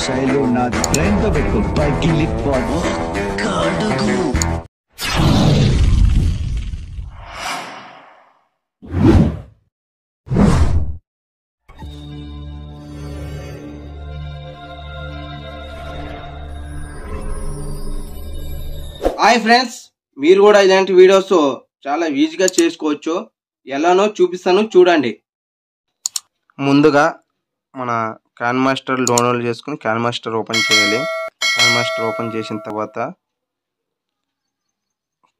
శైలు నా ట్రైన్ తో పెట్టుకో పైకి లిప్పాడు కడుగు. హాయ్ ఫ్రెండ్స్, మీరు కూడా ఇలాంటి వీడియోస్ చాలా ఈజీగా చేసుకోవచ్చు. ఎలానో చూపిస్తాను చూడండి. ముందుగా మన క్యాన్ మాస్టర్ డౌన్లోడ్ చేసుకుని క్యాన్ మాస్టర్ ఓపెన్ చేయాలి. క్యాన్ మాస్టర్ ఓపెన్ చేసిన తర్వాత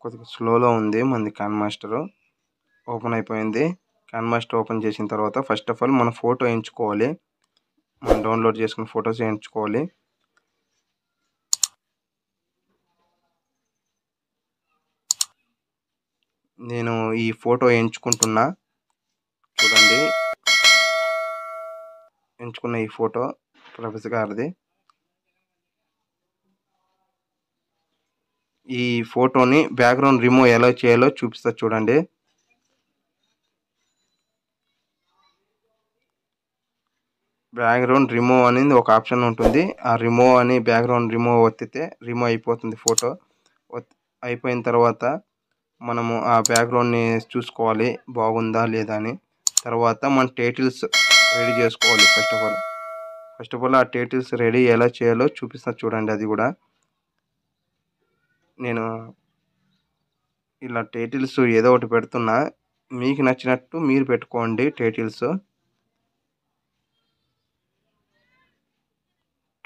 కొద్దిగా స్లోలో ఉంది మనది క్యాన్ మాస్టర్. ఓపెన్ అయిపోయింది. క్యాన్ మాస్టర్ ఓపెన్ చేసిన తర్వాత ఫస్ట్ ఆఫ్ ఆల్ మన ఫోటో ఎంచుకోవాలి. మనం డౌన్లోడ్ చేసుకున్న ఫొటోస్ ఎంచుకోవాలి. నేను ఈ ఫోటో ఎంచుకుంటున్నా చూడండి. ఎంచుకున్న ఈ ఫోటో ప్రొఫెసర్ గారిది. ఈ ఫోటోని బ్యాక్గ్రౌండ్ రిమూవ్ ఎలా చేయాలో చూపిస్తా చూడండి. బ్యాక్గ్రౌండ్ రిమూవ్ అనేది ఒక ఆప్షన్ ఉంటుంది. ఆ రిమూవ్ అని బ్యాక్గ్రౌండ్ రిమూవ్ ఒత్తితే రిమూవ్ అయిపోతుంది ఫోటో. అయిపోయిన తర్వాత మనము ఆ బ్యాక్గ్రౌండ్ని చూసుకోవాలి బాగుందా లేదా అని. తర్వాత మన టైటిల్స్ రెడీ చేసుకోవాలి. ఫస్ట్ ఆఫ్ ఆల్ ఆ టైటిల్స్ రెడీ ఎలా చేయాలో చూపిస్తా చూడండి. అది కూడా నేను ఇలా టైటిల్స్ ఏదో ఒకటి పెడుతున్నా, మీకు నచ్చినట్టు మీరు పెట్టుకోండి టైటిల్స్.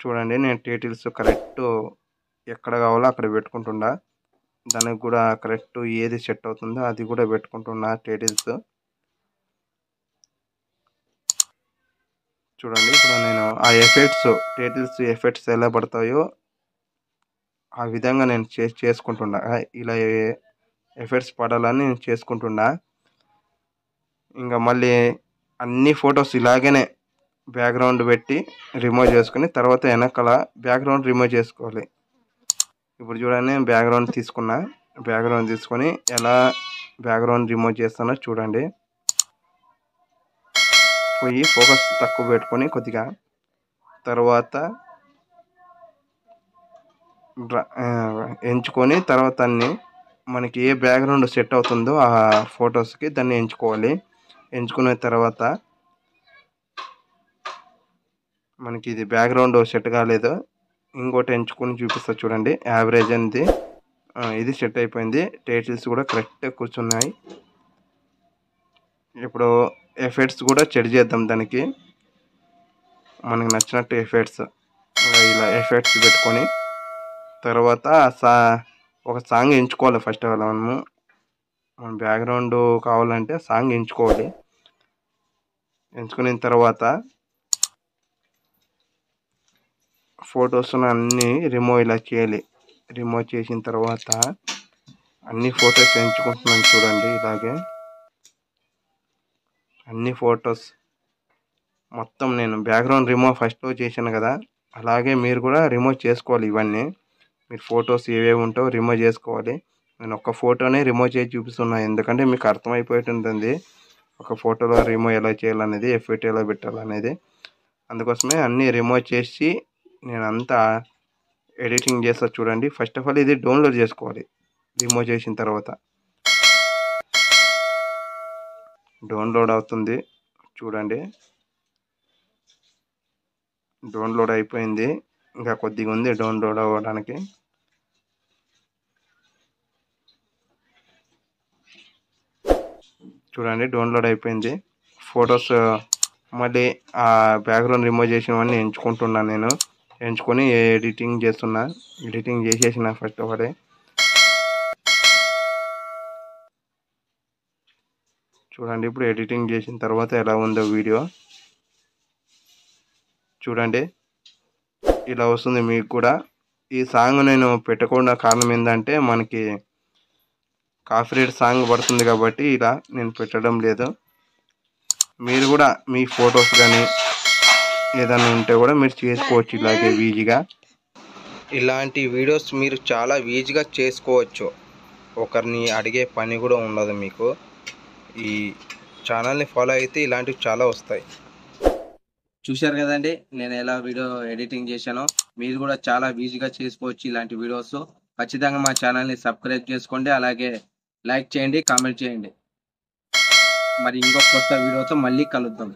చూడండి, నేను టైటిల్స్ కరెక్ట్ ఎక్కడ కావాలో అక్కడ పెట్టుకుంటున్నా. దానికి కూడా కరెక్ట్ ఏది సెట్ అవుతుందో అది కూడా పెట్టుకుంటున్నా టైటిల్స్. చూడండి, ఇప్పుడు నేను ఆ టైటిల్స్ ఎఫెక్ట్స్ ఎలా పడతాయో ఆ విధంగా నేను చేసుకుంటున్నా. ఇలా ఎఫెక్ట్స్ పడాలని నేను చేసుకుంటున్నా. ఇంకా మళ్ళీ అన్ని ఫొటోస్ ఇలాగనే బ్యాక్గ్రౌండ్ పెట్టి రిమూవ్ చేసుకుని తర్వాత వెనకాల బ్యాక్గ్రౌండ్ రిమూవ్ చేసుకోవాలి. ఇప్పుడు చూడండి, బ్యాక్గ్రౌండ్ తీసుకున్నా. బ్యాక్గ్రౌండ్ తీసుకొని ఎలా బ్యాక్గ్రౌండ్ రిమూవ్ చేస్తానో చూడండి. పోయి ఫోకస్ తక్కువ పెట్టుకొని కొద్దిగా తర్వాత ఎంచుకొని తర్వాత అన్ని మనకి ఏ బ్యాక్గ్రౌండ్ సెట్ అవుతుందో ఆ ఫొటోస్కి దాన్ని ఎంచుకోవాలి. ఎంచుకున్న తర్వాత మనకి ఇది బ్యాక్గ్రౌండ్ సెట్ కాలేదు, ఇంకోటి ఎంచుకొని చూపిస్తా చూడండి. యావరేజ్ అనేది ఇది సెట్ అయిపోయింది. టైటిల్స్ కూడా కరెక్ట్గా కూర్చున్నాయి. ఇప్పుడు ఎఫెక్ట్స్ కూడా సెట్ చేద్దాం. దానికి మనకు నచ్చినట్టు ఎఫెక్ట్స్ ఇలా ఎఫెక్ట్స్ పెట్టుకొని తర్వాత ఒక సాంగ్ ఎంచుకోవాలి. ఫస్ట్ ఆఫ్ ఆల్ మన బ్యాక్గ్రౌండ్ కావాలంటే సాంగ్ ఎంచుకోవాలి. ఎంచుకున్న తర్వాత ఫొటోస్ అన్నీ రిమూవ్ ఇలా చేయాలి. రిమూవ్ చేసిన తర్వాత అన్ని ఫొటోస్ ఎంచుకుంటున్నాను చూడండి. ఇలాగే అన్ని ఫొటోస్ మొత్తం నేను బ్యాక్గ్రౌండ్ రిమూవ్ ఫస్ట్లో చేశాను కదా, అలాగే మీరు కూడా రిమూవ్ చేసుకోవాలి. ఇవన్నీ మీరు ఫొటోస్ ఏవేవి ఉంటావో రిమూవ్ చేసుకోవాలి. నేను ఒక్క ఫోటోనే రిమూవ్ చేసి చూపిస్తున్నాను, ఎందుకంటే మీకు అర్థమైపోయి ఉంటుంది ఒక ఫోటోలో రిమూవ్ ఎలా చేయాలనేది, ఎఫెక్ట్ ఎలా పెట్టాలనేది. అందుకోసమే అన్నీ రిమూవ్ చేసి నేను అంతా ఎడిటింగ్ చేస్తా చూడండి. ఫస్ట్ ఆఫ్ ఆల్ ఇది డౌన్లోడ్ చేసుకోవాలి. రిమూవ్ చేసిన తర్వాత డౌన్లోడ్ అవుతుంది చూడండి. డౌన్లోడ్ అయిపోయింది. ఇంకా కొద్దిగా ఉంది డౌన్లోడ్ అవ్వడానికి. చూడండి, డౌన్లోడ్ అయిపోయింది. ఫొటోస్ మళ్ళీ ఆ బ్యాక్గ్రౌండ్ రిమూవ్ చేసినవన్నీ ఎంచుకుంటున్నాను. నేను ఎంచుకొని ఎడిటింగ్ చేస్తున్నా. ఎడిటింగ్ చేసేసిన ఫస్ట్ ఒకటే. చూడండి, ఇప్పుడు ఎడిటింగ్ చేసిన తర్వాత ఎలా ఉందో వీడియో చూడండి. ఇలా వస్తుంది మీకు కూడా. ఈ సాంగ్ నేను పెట్టకుండా కారణం ఏంటంటే మనకి కాపీరైట్ సాంగ్ పడుతుంది కాబట్టి ఇలా నేను పెట్టడం లేదు. మీరు కూడా మీ ఫొటోస్ కానీ ఏదైనా ఉంటే కూడా మీరు చేసుకోవచ్చు ఇలాగే ఈజీగా. ఇలాంటి వీడియోస్ మీరు చాలా ఈజీగా చేసుకోవచ్చు. ఒకరిని అడిగే పని కూడా ఉండదు మీకు. ఈ ఛానల్ని ఫాలో అయితే ఇలాంటివి చాలా వస్తాయి. చూశారు కదండి నేను ఎలా వీడియో ఎడిటింగ్ చేశానో. మీరు కూడా చాలా ఈజీగా చేసుకోవచ్చు ఇలాంటి వీడియోస్. ఖచ్చితంగా మా ఛానల్ని సబ్స్క్రైబ్ చేసుకోండి, అలాగే లైక్ చేయండి, కామెంట్ చేయండి. మరి ఇంకో కొత్త వీడియోతో మళ్ళీ కలుద్దాం.